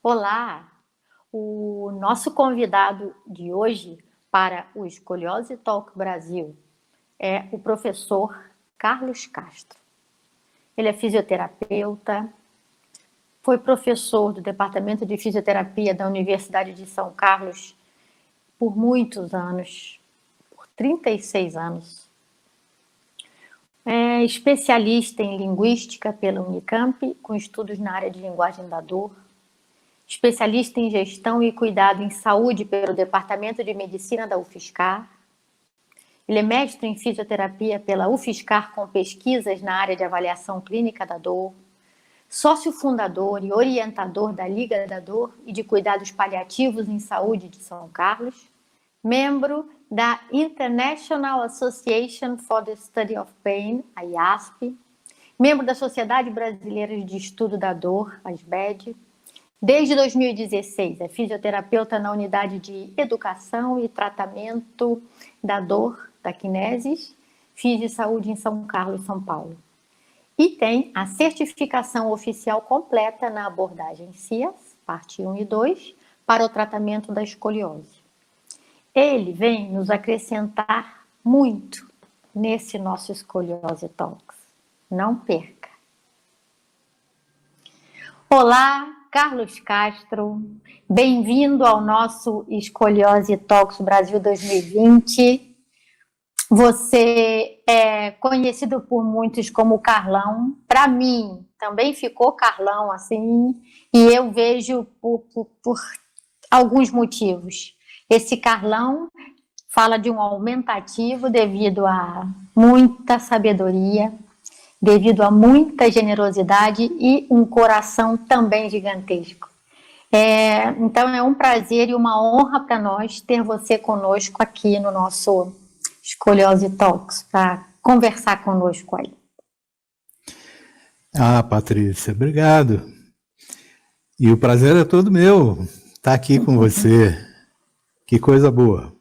Olá! O nosso convidado de hoje para o Escoliose Talk Brasil é o professor Carlos Castro. Ele é fisioterapeuta, foi professor do Departamento de Fisioterapia da Universidade de São Carlos por muitos anos, por 36 anos. É especialista em linguística pela Unicamp, com estudos na área de linguagem da dor. Especialista em gestão e cuidado em saúde pelo Departamento de Medicina da UFSCar. Ele é mestre em fisioterapia pela UFSCar com pesquisas na área de avaliação clínica da dor. Sócio fundador e orientador da Liga da Dor e de Cuidados Paliativos em Saúde de São Carlos. Membro da International Association for the Study of Pain, a IASP. Membro da Sociedade Brasileira de Estudo da Dor, a SBED. Desde 2016, é fisioterapeuta na Unidade de Educação e Tratamento da Dor, da Kinesis, Fisi Saúde em São Carlos, São Paulo. E tem a certificação oficial completa na abordagem CIAS, parte 1 e 2, para o tratamento da escoliose. Ele vem nos acrescentar muito nesse nosso Escoliose Talks. Não perca! Olá, Carlos Castro, bem-vindo ao nosso Escoliose Talks Brasil 2020. Você é conhecido por muitos como Carlão. Para mim, também ficou Carlão, assim, e eu vejo por alguns motivos. Esse Carlão fala de um aumentativo devido a muita sabedoria, devido a muita generosidade e um coração também gigantesco. Então é um prazer e uma honra para nós ter você conosco aqui no nosso Escoliose Talks, para conversar conosco aí. Patrícia, obrigado. E o prazer é todo meu estar aqui com você. Que coisa boa.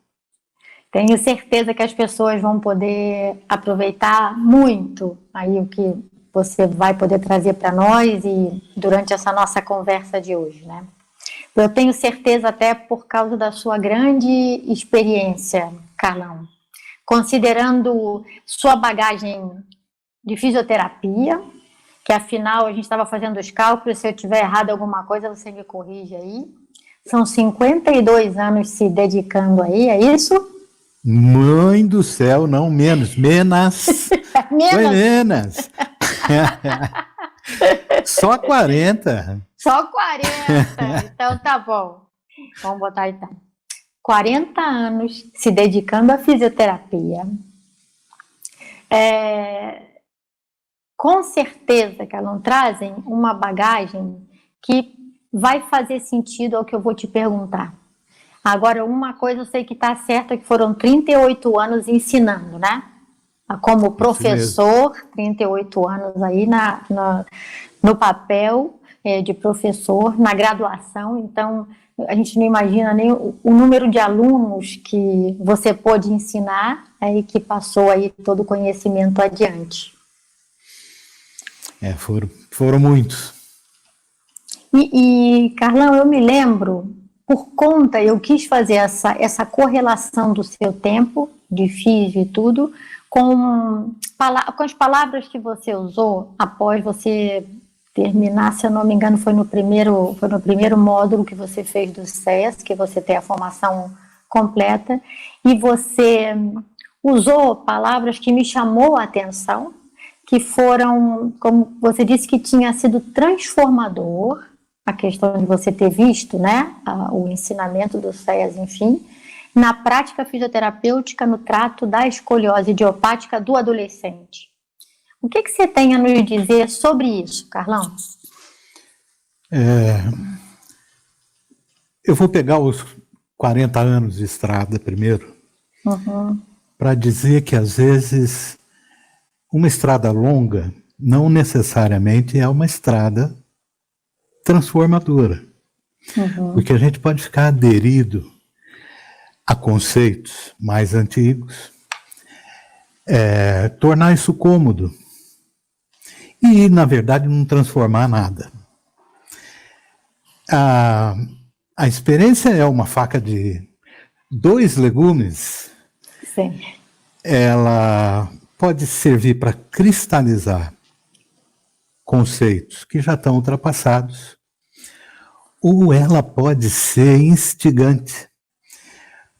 Tenho certeza que as pessoas vão poder aproveitar muito aí o que você vai poder trazer para nós e durante essa nossa conversa de hoje, né? Eu tenho certeza até por causa da sua grande experiência, Carlão, considerando sua bagagem de fisioterapia, que afinal a gente estava fazendo os cálculos, se eu tiver errado alguma coisa você me corrige aí. São 52 anos se dedicando aí, é isso? Mãe do céu, não menos. Menos. Menos? Só 40. Só 40. Então tá bom. Vamos botar então. 40 anos se dedicando à fisioterapia. Com certeza que elas trazem uma bagagem que vai fazer sentido ao que eu vou te perguntar. Agora, uma coisa eu sei que está certa, que foram 38 anos ensinando, né? Como professor, 38 anos aí no papel de professor, na graduação. Então, a gente não imagina nem o número de alunos que você pôde ensinar e que passou aí todo o conhecimento adiante. Foram muitos. E Carlão, eu me lembro, por conta, eu quis fazer essa correlação do seu tempo, de físio e tudo, com as palavras que você usou após você terminar, se eu não me engano, foi no primeiro módulo que você fez do SES, que você tem a formação completa, e você usou palavras que me chamou a atenção, que foram, como você disse, que tinha sido transformador, a questão de você ter visto, né, o ensinamento do SES, enfim, na prática fisioterapêutica no trato da escoliose idiopática do adolescente. O que você tem a nos dizer sobre isso, Carlão? Eu vou pegar os 40 anos de estrada primeiro, para dizer que às vezes uma estrada longa não necessariamente é uma estrada transformadora. Porque a gente pode ficar aderido a conceitos mais antigos, tornar isso cômodo e, na verdade, não transformar nada. A experiência é uma faca de 2 legumes. Sim. Ela pode servir para cristalizar conceitos que já estão ultrapassados, ou ela pode ser instigante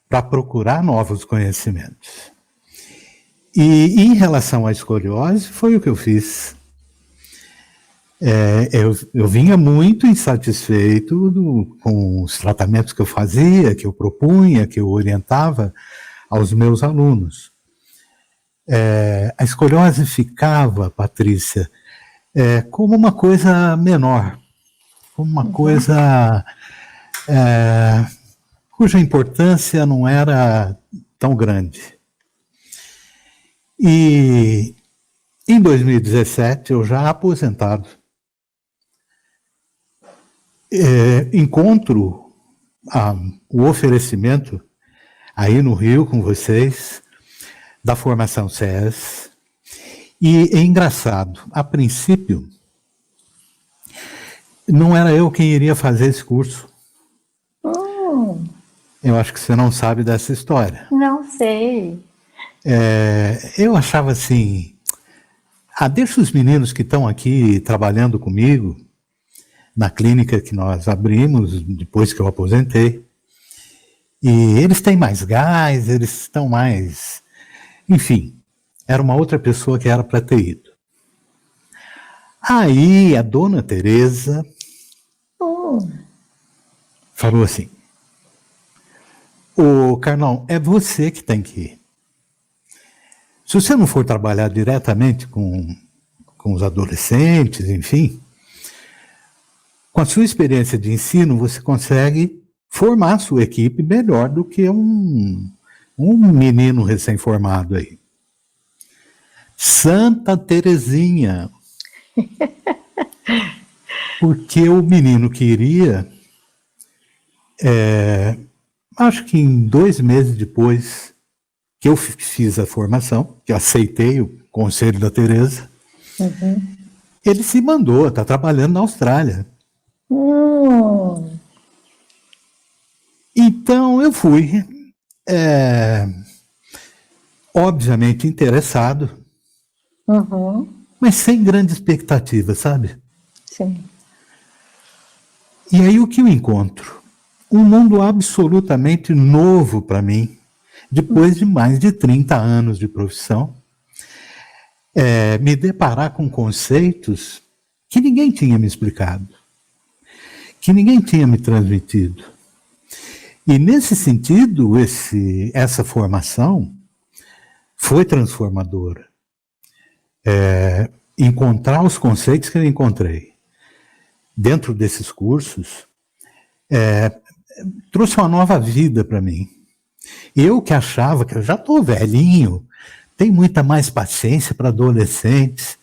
para procurar novos conhecimentos. E em relação à escoliose, foi o que eu fiz. Eu vinha muito insatisfeito com os tratamentos que eu fazia, que eu propunha, que eu orientava aos meus alunos. A escoliose ficava, Patrícia, como uma coisa menor, como uma coisa cuja importância não era tão grande. E em 2017, eu já aposentado, encontro o oferecimento aí no Rio com vocês da formação CES. E é engraçado, a princípio, não era eu quem iria fazer esse curso. Eu acho que você não sabe dessa história. Não sei. Eu achava assim, deixa os meninos que estão aqui trabalhando comigo, na clínica que nós abrimos, depois que eu aposentei, e eles têm mais gás, eles estão mais... Enfim, era uma outra pessoa que era para ter ido. Aí a dona Tereza falou assim, ô Carlão, é você que tem que ir. Se você não for trabalhar diretamente com os adolescentes, enfim, com a sua experiência de ensino, você consegue formar a sua equipe melhor do que um menino recém-formado aí. Santa Terezinha. Porque o menino que iria, acho que em 2 meses depois que eu fiz a formação, que eu aceitei o conselho da Tereza, ele se mandou, está trabalhando na Austrália. Então eu fui, obviamente interessado, mas sem grande expectativa, sabe? Sim. E aí o que eu encontro? Um mundo absolutamente novo para mim, depois de mais de 30 anos de profissão, me deparar com conceitos que ninguém tinha me explicado, que ninguém tinha me transmitido. E nesse sentido, essa formação foi transformadora. Encontrar os conceitos que eu encontrei dentro desses cursos trouxe uma nova vida para mim. Eu que achava que eu já estou velhinho, tenho muita mais paciência para adolescentes.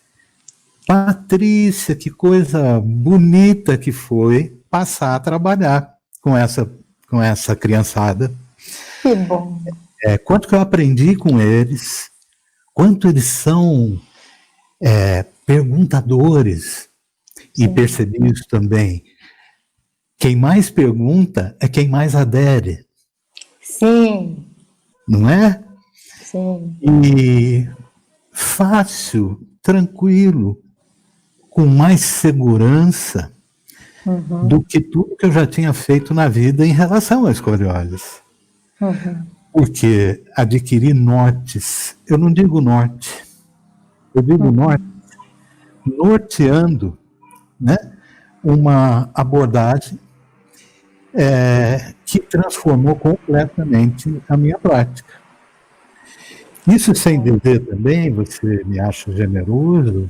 Patrícia, que coisa bonita que foi passar a trabalhar com essa criançada. Que bom. Quanto que eu aprendi com eles, quanto eles são perguntadores. Sim. E percebi isso também. Quem mais pergunta é quem mais adere. Sim. Não é? Sim. E fácil, tranquilo, com mais segurança do que tudo que eu já tinha feito na vida em relação às escoliose. Porque adquirir nortes, eu não digo norte, eu digo norte, norteando, né, uma abordagem que transformou completamente a minha prática. Isso sem dizer também, você me acha generoso,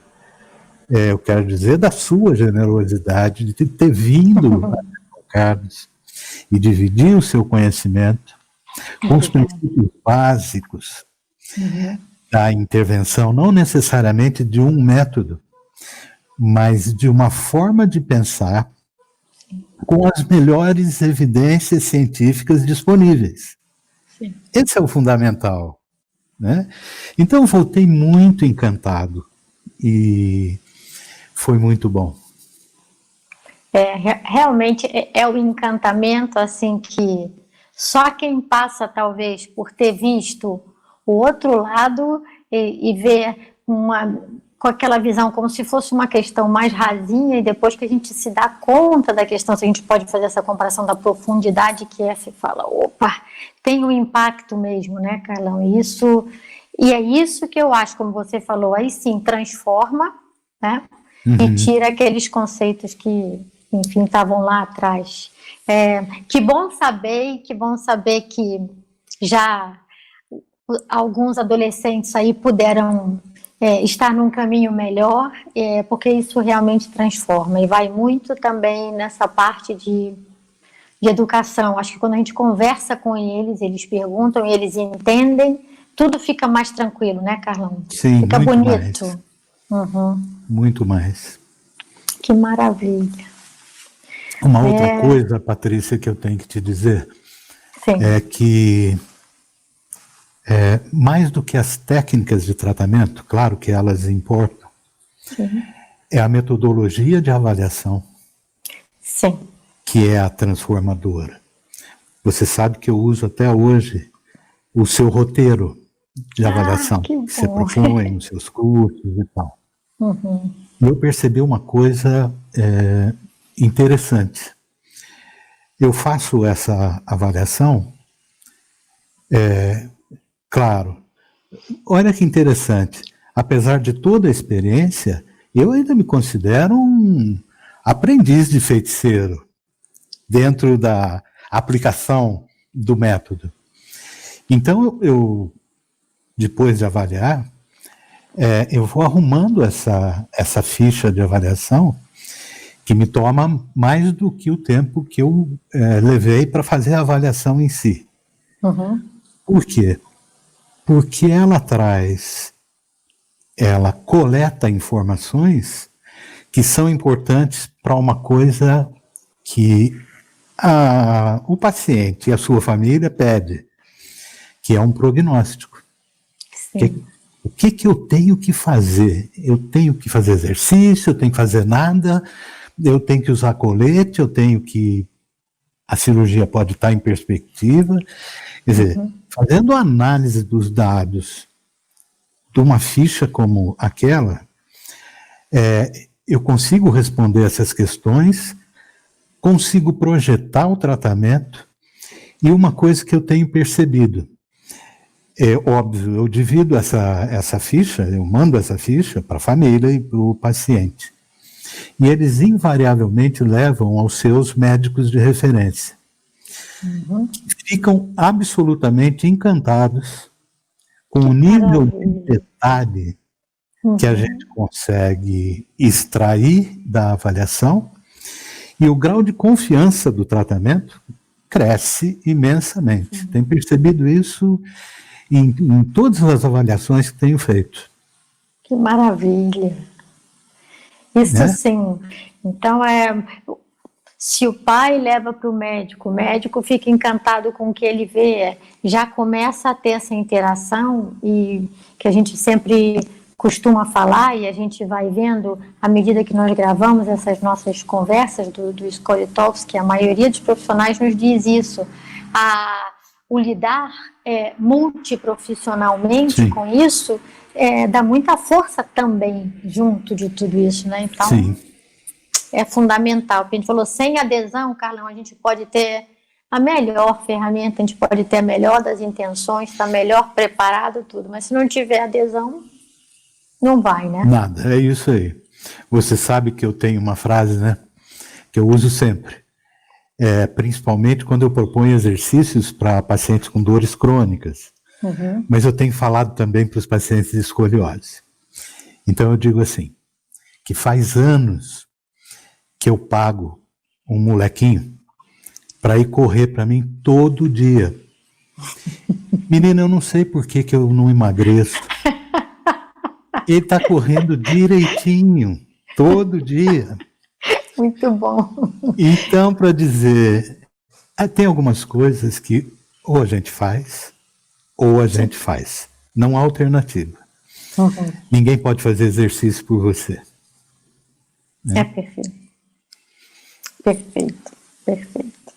eu quero dizer da sua generosidade de ter vindo a Carlos e dividir o seu conhecimento com os princípios básicos da intervenção, não necessariamente de um método, mas de uma forma de pensar com as melhores evidências científicas disponíveis. Sim. Esse é o fundamental, né? Então eu voltei muito encantado e foi muito bom. Realmente é o encantamento, assim, que só quem passa, talvez, por ter visto o outro lado e ver com aquela visão como se fosse uma questão mais rasinha, e depois que a gente se dá conta da questão, se a gente pode fazer essa comparação da profundidade que é, se fala, opa, tem um impacto mesmo, né, Carlão? E é isso que eu acho, como você falou, aí sim, transforma, né? E tira aqueles conceitos que, enfim, estavam lá atrás. Que bom saber que já alguns adolescentes aí puderam estar num caminho melhor, porque isso realmente transforma, e vai muito também nessa parte de educação. Acho que quando a gente conversa com eles, eles perguntam, eles entendem, tudo fica mais tranquilo, né, Carlão? Sim, Fica muito bonito. mais. Uhum. Muito mais. Que maravilha. Uma outra coisa, Patrícia, que eu tenho que te dizer, Sim. é que mais do que as técnicas de tratamento, claro que elas importam, Sim. é a metodologia de avaliação Sim. que é a transformadora. Você sabe que eu uso até hoje o seu roteiro de avaliação, que você bom. propõe nos seus cursos e tal. Uhum. E eu percebi uma coisa interessante. Eu faço essa avaliação, claro, olha que interessante, apesar de toda a experiência, eu ainda me considero um aprendiz de feiticeiro dentro da aplicação do método. Então, eu depois de avaliar, eu vou arrumando essa ficha de avaliação que me toma mais do que o tempo que eu levei para fazer a avaliação em si. Uhum. Por quê? Porque ela coleta informações que são importantes para uma coisa que o paciente e a sua família pede, que é um prognóstico. Sim. O que eu tenho que fazer? Eu tenho que fazer exercício, eu tenho que fazer nada, eu tenho que usar colete, a cirurgia pode estar em perspectiva. Quer dizer, fazendo análise dos dados de uma ficha como aquela, eu consigo responder essas questões, consigo projetar o tratamento, e uma coisa que eu tenho percebido, é óbvio, eu divido essa ficha, eu mando essa ficha para a família e para o paciente. E eles invariavelmente levam aos seus médicos de referência. Que ficam absolutamente encantados com o nível de detalhe que a gente consegue extrair da avaliação, e o grau de confiança do tratamento cresce imensamente. Tenho percebido isso em todas as avaliações que tenho feito. Que maravilha. Isso, né? Sim. Então, se o pai leva para o médico fica encantado com o que ele vê, já começa a ter essa interação, e que a gente sempre costuma falar, e a gente vai vendo à medida que nós gravamos essas nossas conversas do Scholar Talks, que a maioria dos profissionais nos diz isso. O lidar multiprofissionalmente Sim. com isso dá muita força também junto de tudo isso, né? Então, Sim. É fundamental. Porque a gente falou, sem adesão, Carlão, a gente pode ter a melhor ferramenta, a gente pode ter a melhor das intenções, estar melhor preparado, tudo. Mas se não tiver adesão, não vai, né? Nada, é isso aí. Você sabe que eu tenho uma frase, né? Que eu uso sempre. Principalmente quando eu proponho exercícios para pacientes com dores crônicas. Mas eu tenho falado também para os pacientes de escoliose. Então eu digo assim, que faz anos que eu pago um molequinho para ir correr para mim todo dia. Menina, eu não sei por que eu não emagreço. Ele está correndo direitinho, todo dia. Muito bom. Então, para dizer, tem algumas coisas que ou a gente faz, ou a gente faz. Não há alternativa. Ninguém pode fazer exercício por você. Né? É perfeito. Perfeito, perfeito.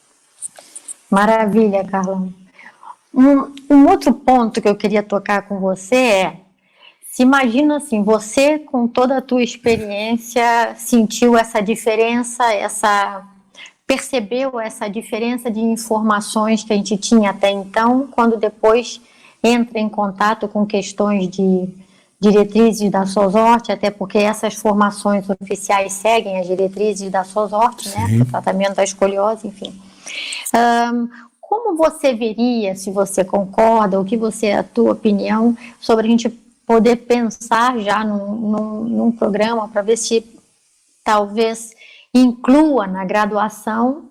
Maravilha, Carlão. Um outro ponto que eu queria tocar com você é, se imagina assim, você com toda a tua experiência sentiu essa diferença, percebeu essa diferença de informações que a gente tinha até então, quando depois entra em contato com questões de diretrizes da SOSORT, até porque essas formações oficiais seguem as diretrizes da SOSORT, né, para o tratamento da escoliose, enfim. Como você veria, se você concorda, o que você, a tua opinião, sobre a gente poder pensar já num programa para ver se talvez inclua na graduação,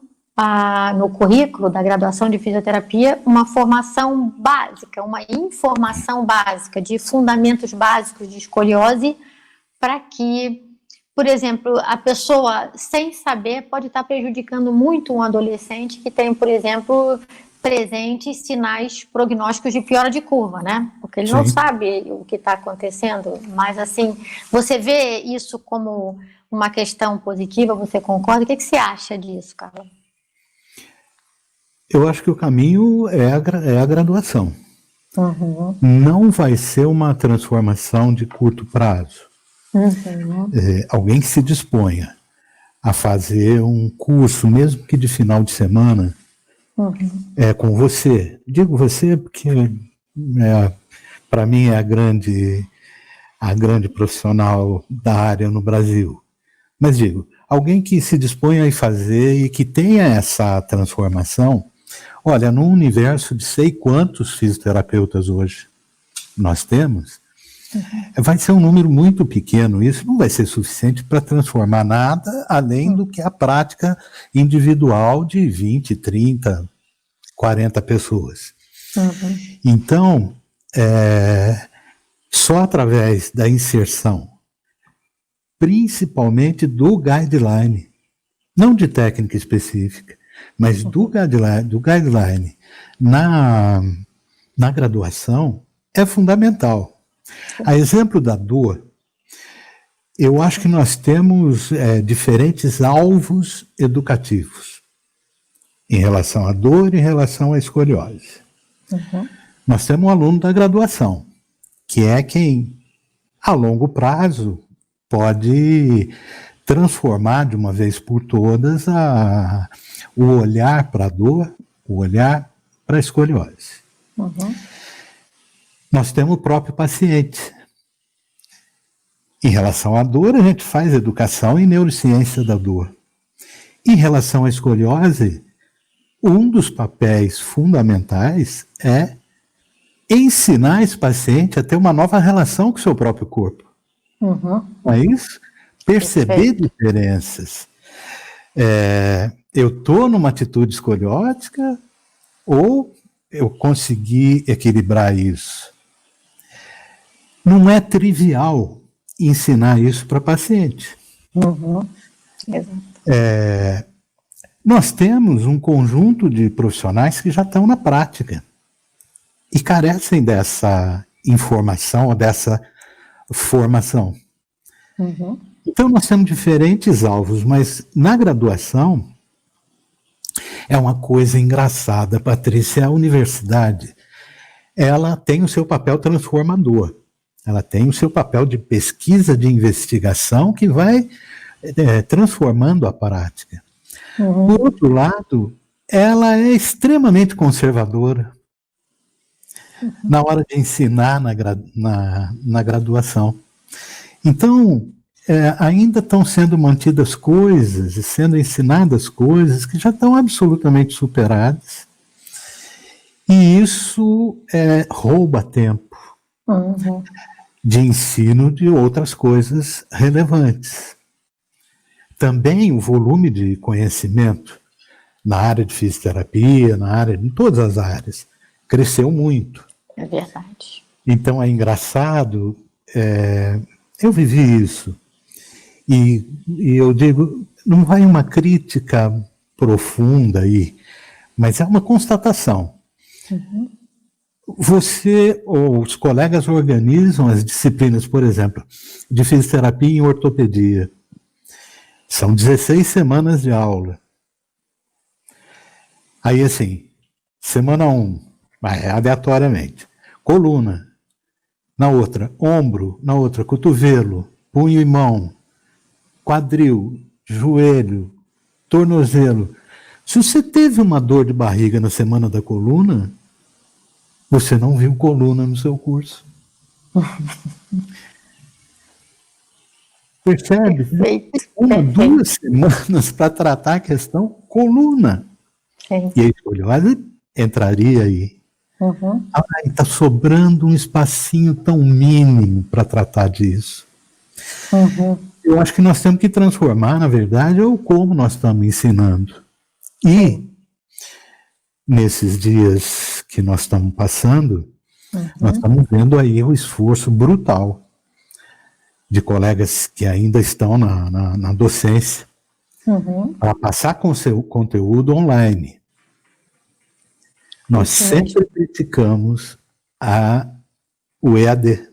no currículo da graduação de fisioterapia, uma formação básica, uma informação básica de fundamentos básicos de escoliose, para que, por exemplo, a pessoa, sem saber, pode estar prejudicando muito um adolescente que tem, por exemplo, presentes sinais prognósticos de piora de curva, né? Porque ele não sabe o que está acontecendo, mas assim, você vê isso como uma questão positiva, você concorda? O que você acha disso, Carla? Eu acho que o caminho é a graduação. Não vai ser uma transformação de curto prazo. Alguém que se disponha a fazer um curso, mesmo que de final de semana, com você. Digo você porque para mim é a grande profissional da área no Brasil. Mas digo, alguém que se disponha a fazer e que tenha essa transformação. Olha, num universo de sei quantos fisioterapeutas hoje nós temos, vai ser um número muito pequeno. Isso não vai ser suficiente para transformar nada além do que a prática individual de 20, 30, 40 pessoas. Então, só através da inserção, principalmente do guideline, não de técnica específica, mas do guideline na graduação, é fundamental. A exemplo da dor, eu acho que nós temos diferentes alvos educativos em relação à dor e em relação à escoliose. Nós temos um aluno da graduação, que é quem, a longo prazo, pode transformar de uma vez por todas o olhar para a dor, o olhar para a escoliose. Nós temos o próprio paciente. Em relação à dor, a gente faz educação em neurociência da dor. Em relação à escoliose, um dos papéis fundamentais é ensinar esse paciente a ter uma nova relação com o seu próprio corpo. Não é isso? Perceber diferenças. Eu estou numa atitude escoliótica ou eu consegui equilibrar isso? Não é trivial ensinar isso para paciente. Exato. Nós temos um conjunto de profissionais que já estão na prática e carecem dessa informação ou dessa formação. Então nós temos diferentes alvos, mas na graduação é uma coisa engraçada, Patrícia. A universidade, ela tem o seu papel transformador, ela tem o seu papel de pesquisa, de investigação que vai transformando a prática. Por outro lado, ela é extremamente conservadora na hora de ensinar na graduação. Então, ainda estão sendo mantidas coisas e sendo ensinadas coisas que já estão absolutamente superadas. E isso rouba tempo de ensino de outras coisas relevantes. Também o volume de conhecimento na área de fisioterapia, em todas as áreas, cresceu muito. É verdade. Então é engraçado, eu vivi isso. E eu digo, não vai uma crítica profunda aí, mas é uma constatação. Você ou os colegas organizam as disciplinas, por exemplo, de fisioterapia em ortopedia. São 16 semanas de aula. Aí assim, semana 1, vai aleatoriamente, coluna, na outra, ombro, na outra, cotovelo, punho e mão, quadril, joelho, tornozelo. Se você teve uma dor de barriga na semana da coluna, você não viu coluna no seu curso. Percebe? Perfeito. Uma, 2 semanas para tratar a questão coluna. Sim. E a escoliose entraria aí. Uhum. Está sobrando um espacinho tão mínimo para tratar disso. Uhum. Eu acho que nós temos que transformar, na verdade, o como nós estamos ensinando. E, nesses dias que nós estamos passando, nós estamos vendo aí o esforço brutal de colegas que ainda estão na docência para passar com seu conteúdo online. Nós sempre criticamos o EAD,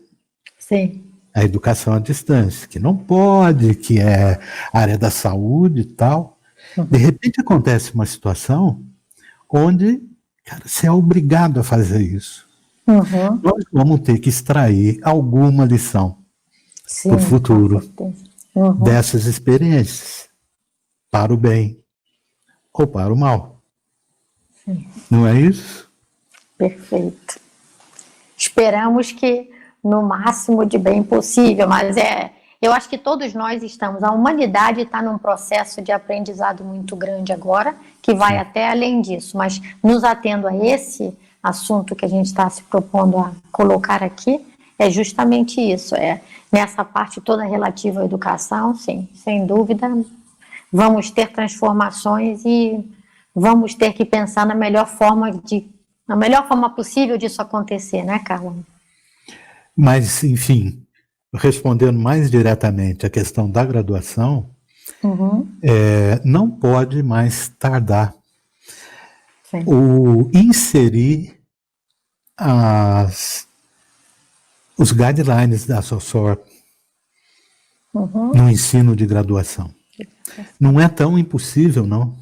Sim. a educação à distância, que não pode, que é área da saúde e tal. De repente acontece uma situação onde, cara, você é obrigado a fazer isso. Nós vamos ter que extrair alguma lição para o futuro dessas experiências, para o bem ou para o mal. Sim. Não é isso? Perfeito. Esperamos que no máximo de bem possível, mas eu acho que todos nós estamos, a humanidade está num processo de aprendizado muito grande agora, que vai até além disso, mas nos atendo a esse assunto que a gente está se propondo a colocar aqui, é justamente isso, nessa parte toda relativa à educação, sim, sem dúvida, vamos ter transformações e vamos ter que pensar na melhor forma possível disso acontecer, né, Carla? Mas, enfim, respondendo mais diretamente a questão da graduação, não pode mais tardar. Sim. O inserir os guidelines da SOSOR no ensino de graduação. Não é tão impossível, não.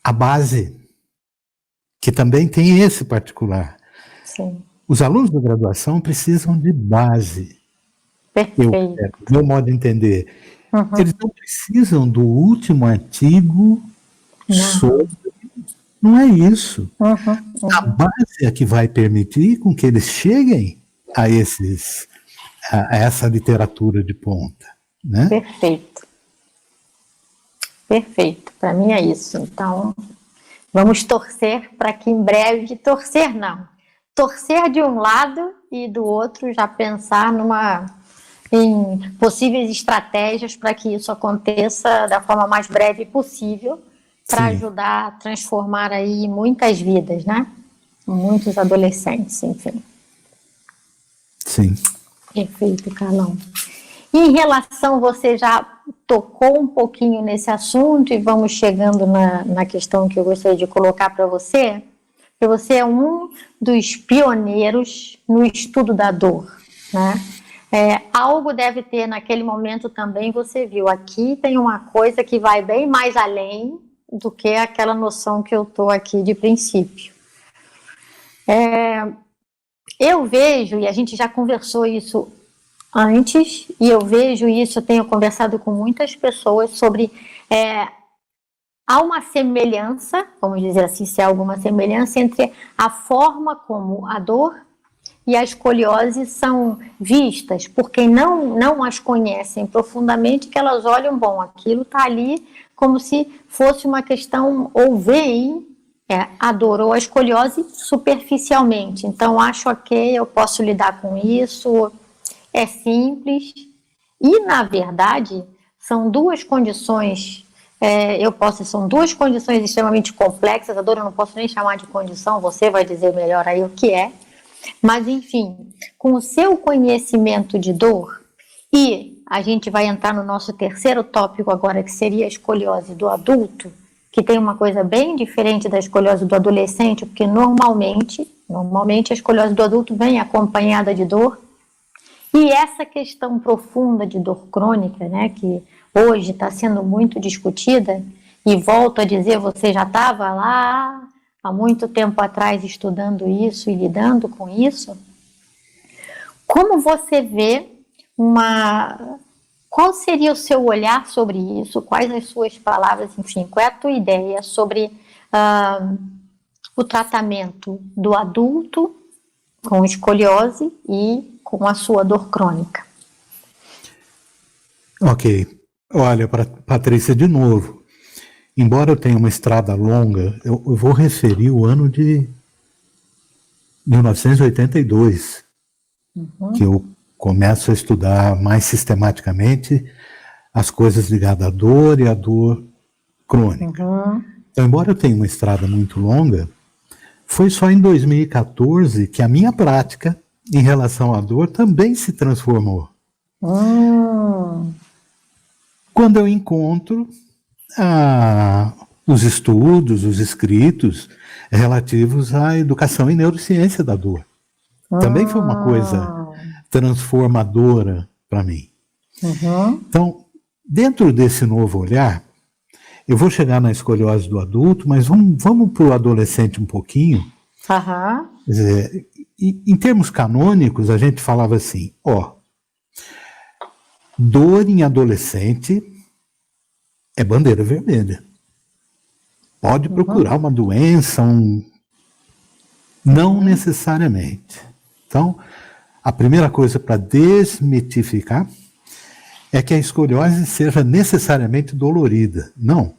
A base, que também tem esse particular. Sim. Os alunos da graduação precisam de base. Perfeito. Meu modo de entender. Eles não precisam do último artigo sobre... Não é isso. A base é que vai permitir com que eles cheguem a essa literatura de ponta. Né? Perfeito. Perfeito. Para mim é isso. Então, vamos torcer para que em breve... Torcer de um lado e do outro já pensar em possíveis estratégias para que isso aconteça da forma mais breve possível, para ajudar a transformar aí muitas vidas, né? Muitos adolescentes, enfim. Sim. Perfeito, Carlão. Em relação, você já tocou um pouquinho nesse assunto e vamos chegando na questão que eu gostaria de colocar para você, que você é um dos pioneiros no estudo da dor, né? Algo deve ter naquele momento também, você viu, aqui tem uma coisa que vai bem mais além do que aquela noção que eu estou aqui de princípio. Eu vejo, e a gente já conversou isso antes, e eu vejo isso, eu tenho conversado com muitas pessoas sobre... há uma semelhança, vamos dizer assim, se há alguma semelhança entre a forma como a dor e a escoliose são vistas por quem não as conhecem profundamente, que elas olham, bom, aquilo está ali como se fosse uma questão, ou veem a dor ou a escoliose superficialmente. Então, acho ok, eu posso lidar com isso, é simples. E, na verdade, são duas condições... são duas condições extremamente complexas, a dor eu não posso nem chamar de condição, você vai dizer melhor aí o que é, mas enfim, com o seu conhecimento de dor, e a gente vai entrar no nosso terceiro tópico agora, que seria a escoliose do adulto, que tem uma coisa bem diferente da escoliose do adolescente, porque normalmente a escoliose do adulto vem acompanhada de dor, e essa questão profunda de dor crônica, né, que hoje está sendo muito discutida, E volto a dizer, você já estava lá há muito tempo atrás estudando isso e lidando com isso. Como você vê qual seria o seu olhar sobre isso? Quais as suas palavras, enfim, qual é a tua ideia sobre o tratamento do adulto com escoliose e com a sua dor crônica? Ok. Olha, Patrícia, de novo, embora eu tenha uma estrada longa, eu vou referir o ano de 1982, que eu começo a estudar mais sistematicamente as coisas ligadas à dor e à dor crônica. Então, embora eu tenha uma estrada muito longa, foi só em 2014 que a minha prática em relação à dor também se transformou. Quando eu encontro os estudos, os escritos relativos à educação em neurociência da dor. Também foi uma coisa transformadora para mim. Então, dentro desse novo olhar, eu vou chegar na escoliose do adulto, mas vamos para o adolescente um pouquinho. Quer dizer, em termos canônicos, a gente falava assim, dor em adolescente é bandeira vermelha. Pode procurar uma doença, não necessariamente. Então, a primeira coisa para desmitificar é que a escoliose seja necessariamente dolorida. Não.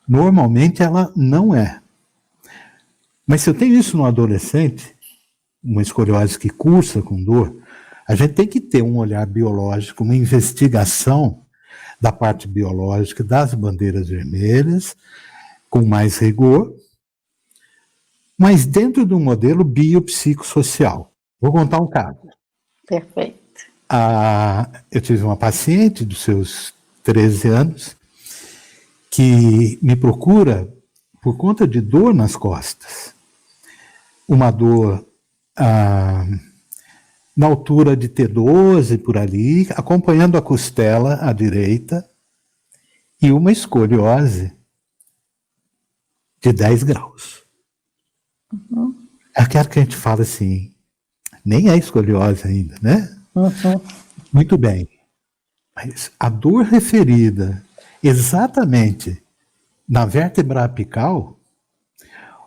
Normalmente ela não é. Mas se eu tenho isso no adolescente, uma escoliose que cursa com dor, a gente tem que ter um olhar biológico, uma investigação da parte biológica das bandeiras vermelhas, com mais rigor, mas dentro de um modelo biopsicossocial. Vou contar um caso. Perfeito. Eu tive uma paciente dos seus 13 anos que me procura por conta de dor nas costas. Uma dor na altura de T12, por ali, acompanhando a costela à direita, e uma escoliose de 10 graus. Eu quero que a gente fale assim, nem é escoliose ainda, né? Muito bem. Mas a dor referida exatamente na vértebra apical,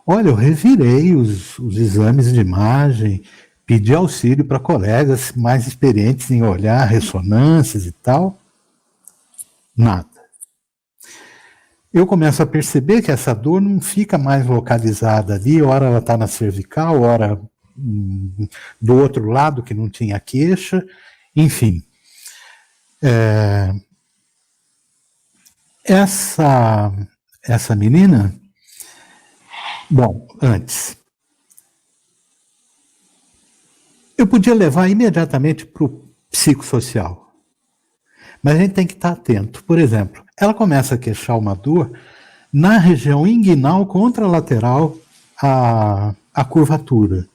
olha, eu revirei os exames de imagem, pedi auxílio para colegas mais experientes em olhar ressonâncias e tal. Nada. Eu começo a perceber que essa dor não fica mais localizada ali, ora ela está na cervical, ora do outro lado que não tinha queixa, enfim. Essa menina, bom, antes, eu podia levar imediatamente para o psicossocial, mas a gente tem que estar atento. Por exemplo, ela começa a queixar uma dor na região inguinal contralateral à curvatura.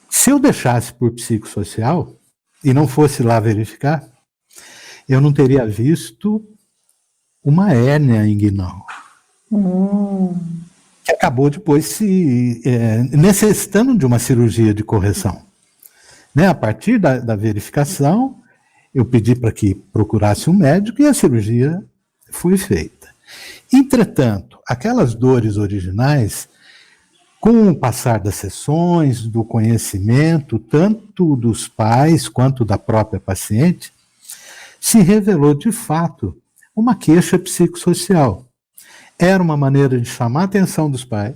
Se eu deixasse por psicossocial e não fosse lá verificar, eu não teria visto uma hérnia inguinal. Que acabou depois necessitando de uma cirurgia de correção. Né? A partir da verificação, eu pedi para que procurasse um médico e a cirurgia foi feita. Entretanto, aquelas dores originais, com o passar das sessões, do conhecimento, tanto dos pais quanto da própria paciente, se revelou de fato uma queixa psicossocial. Era uma maneira de chamar a atenção dos pais.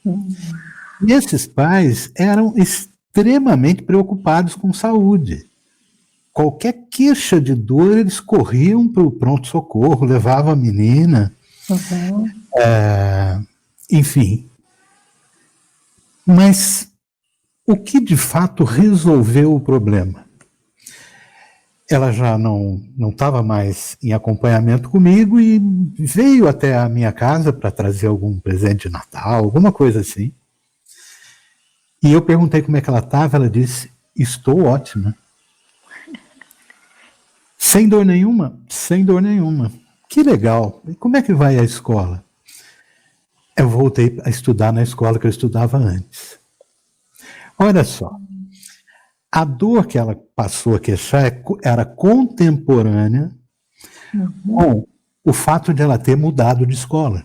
E esses pais eram extremamente preocupados com saúde. Qualquer queixa de dor, eles corriam para o pronto-socorro, levavam a menina. Enfim. Mas o que de fato resolveu o problema? Ela já não estava mais em acompanhamento comigo e veio até a minha casa para trazer algum presente de Natal, alguma coisa assim. E eu perguntei como é que ela estava, ela disse, estou ótima. Sem dor nenhuma? Sem dor nenhuma. que legal. E como é que vai a escola? Eu voltei a estudar na escola que eu estudava antes. Olha só, a dor que ela passou a queixar era contemporânea com o fato de ela ter mudado de escola.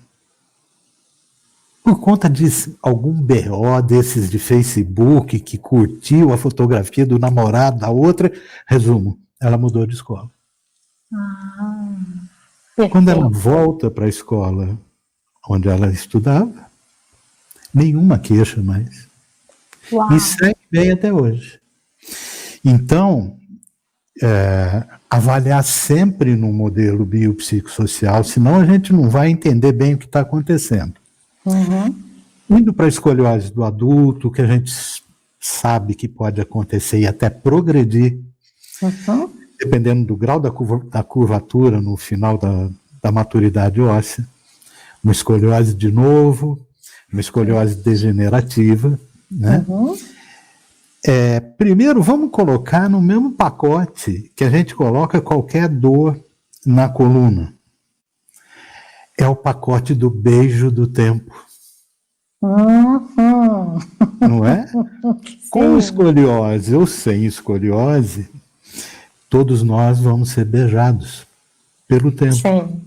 Por conta de algum BO desses de Facebook que curtiu a fotografia do namorado da outra, resumo, ela mudou de escola. Quando ela volta para a escola onde ela estudava, nenhuma queixa mais. Uau. E segue bem até hoje. Então, avaliar sempre no modelo biopsicossocial, senão a gente não vai entender bem o que está acontecendo. Indo para a escoliose do adulto, que a gente sabe que pode acontecer e até progredir, dependendo do grau da curvatura no final da maturidade óssea. Uma escoliose de novo, uma escoliose degenerativa, né? Primeiro, vamos colocar no mesmo pacote que a gente coloca qualquer dor na coluna. É o pacote do beijo do tempo. Não é? Com escoliose ou sem escoliose, todos nós vamos ser beijados pelo tempo. Sim.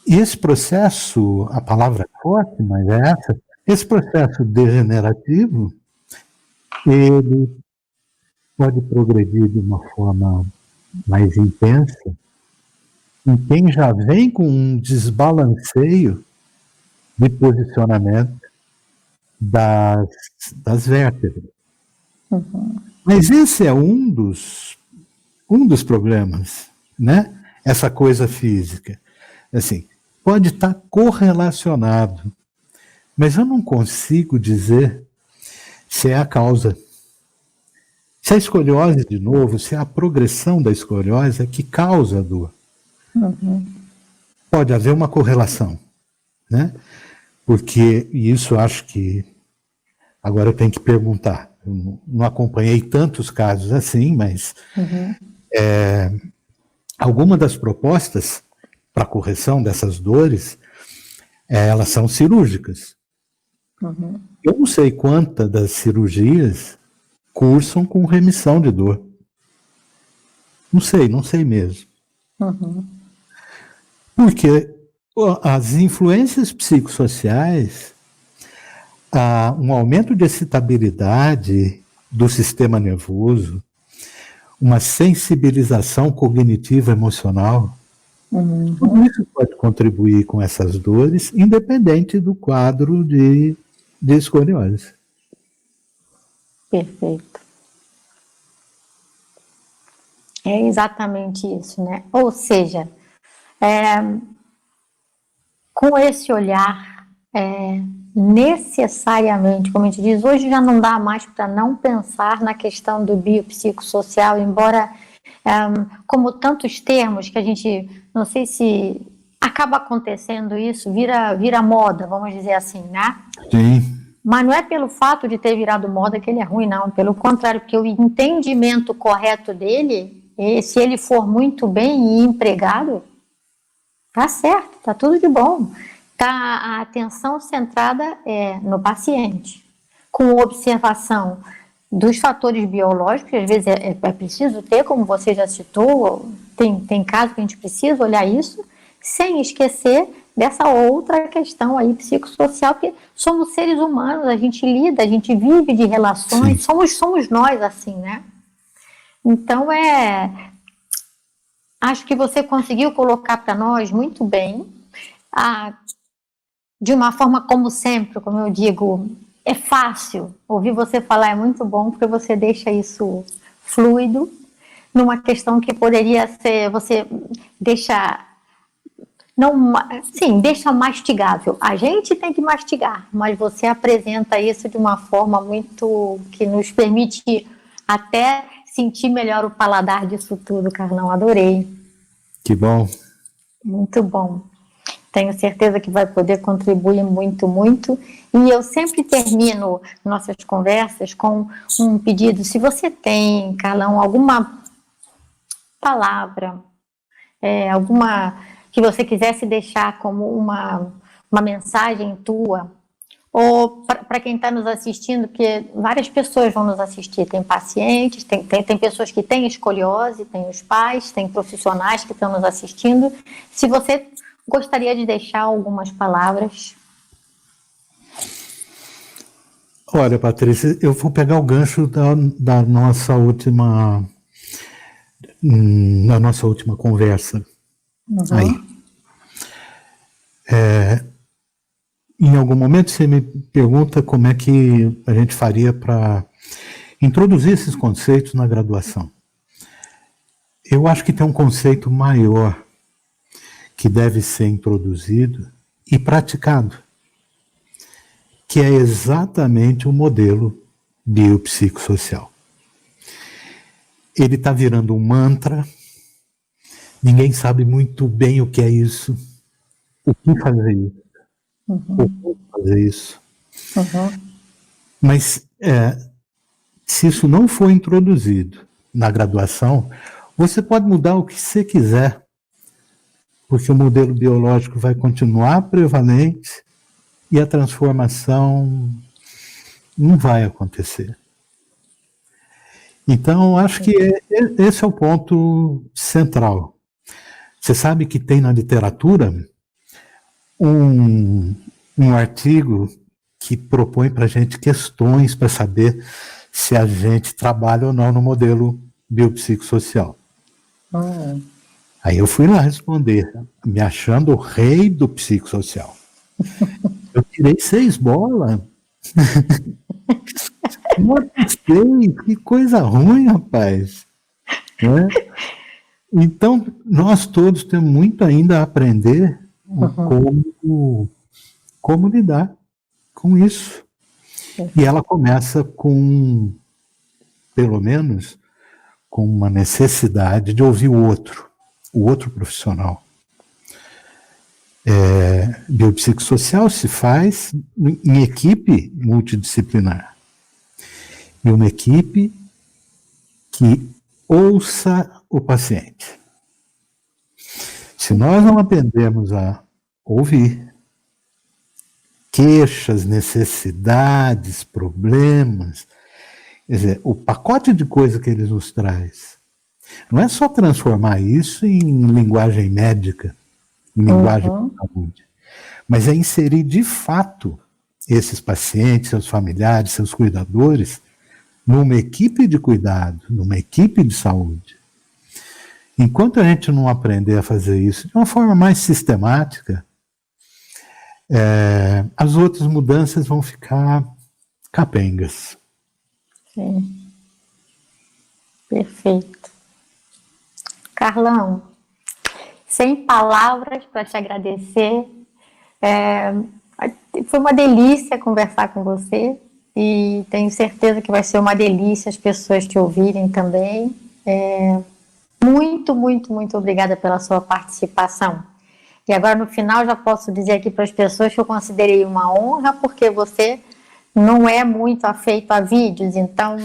E esse processo, a palavra é forte, mas é essa, esse processo degenerativo, ele pode progredir de uma forma mais intensa em quem já vem com um desbalanceio de posicionamento das vértebras. Mas esse é um dos problemas, né? Essa coisa física. Assim, pode estar correlacionado, mas eu não consigo dizer se é a causa. Se a escoliose, de novo, se é a progressão da escoliose é que causa a dor. Pode haver uma correlação, né? Porque isso eu acho que agora eu tenho que perguntar. Eu não acompanhei tantos casos assim, mas alguma das propostas para correção dessas dores, elas são cirúrgicas. Eu não sei quantas das cirurgias cursam com remissão de dor. Não sei mesmo. Porque as influências psicossociais, um aumento de excitabilidade do sistema nervoso, uma sensibilização cognitiva emocional, tudo isso pode contribuir com essas dores, independente do quadro de escoliose. Perfeito. É exatamente isso, né? Ou seja, com esse olhar, necessariamente, como a gente diz, hoje já não dá mais para não pensar na questão do biopsicossocial, embora, como tantos termos que a gente, não sei se acaba acontecendo isso, vira moda, vamos dizer assim, né? Sim. Mas não é pelo fato de ter virado moda que ele é ruim, não. Pelo contrário, porque o entendimento correto dele, se ele for muito bem empregado, tá certo, tá tudo de bom. Tá a atenção centrada no paciente, com observação dos fatores biológicos, que às vezes é preciso ter, como você já citou, tem caso que a gente precisa olhar isso, sem esquecer dessa outra questão aí psicossocial, porque somos seres humanos, a gente lida, a gente vive de relações, somos nós assim, né? Então acho que você conseguiu colocar para nós muito bem, de uma forma como sempre, como eu digo, é fácil, ouvir você falar é muito bom, porque você deixa isso fluido, numa questão que poderia ser, você deixa... deixa mastigável. A gente tem que mastigar, mas você apresenta isso de uma forma muito que nos permite até sentir melhor o paladar disso tudo, Carlão. Adorei. Que bom. Muito bom. Tenho certeza que vai poder contribuir muito, muito. E eu sempre termino nossas conversas com um pedido. Se você tem, Carlão, alguma palavra alguma que você quisesse deixar como uma mensagem tua, ou para quem está nos assistindo, porque várias pessoas vão nos assistir, tem pacientes, tem pessoas que têm escoliose, tem os pais, tem profissionais que estão nos assistindo. Se você gostaria de deixar algumas palavras. Olha, Patrícia, eu vou pegar o gancho da nossa última conversa. Aí. Em algum momento você me pergunta como é que a gente faria para introduzir esses conceitos na graduação. Eu acho que tem um conceito maior que deve ser introduzido e praticado, que é exatamente o modelo biopsicossocial. Ele está virando um mantra, ninguém sabe muito bem o que é isso, o que fazer isso, o como fazer isso. Mas se isso não for introduzido na graduação, você pode mudar o que você quiser, porque o modelo biológico vai continuar prevalente e a transformação não vai acontecer. Então, acho que esse é o ponto central. Você sabe que tem na literatura um artigo que propõe para a gente questões para saber se a gente trabalha ou não no modelo biopsicossocial. Aí eu fui lá responder, me achando o rei do psicossocial. Eu tirei 6 bolas. Que coisa ruim, rapaz. Né? Então, nós todos temos muito ainda a aprender como lidar com isso. E ela começa com, pelo menos, com uma necessidade de ouvir o outro profissional. Biopsicossocial se faz em equipe multidisciplinar. E uma equipe que ouça o paciente. Se nós não aprendemos a ouvir queixas, necessidades, problemas, quer dizer, o pacote de coisas que eles nos traz, não é só transformar isso em linguagem médica, em linguagem de saúde, mas é inserir de fato esses pacientes, seus familiares, seus cuidadores, numa equipe de cuidado, numa equipe de saúde. Enquanto a gente não aprender a fazer isso de uma forma mais sistemática, as outras mudanças vão ficar capengas. Sim. Perfeito. Carlão, sem palavras para te agradecer. Foi uma delícia conversar com você e tenho certeza que vai ser uma delícia as pessoas te ouvirem também. Muito, muito, muito obrigada pela sua participação. E agora, no final, já posso dizer aqui para as pessoas que eu considerei uma honra, porque você não é muito afeito a vídeos, então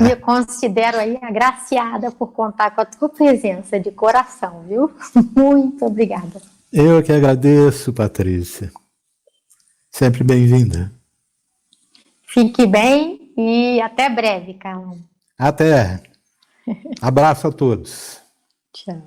me considero aí agraciada por contar com a tua presença de coração, viu? Muito obrigada. Eu que agradeço, Patrícia. Sempre bem-vinda. Fique bem e até breve, Carlão. Até. Abraço a todos. Tchau.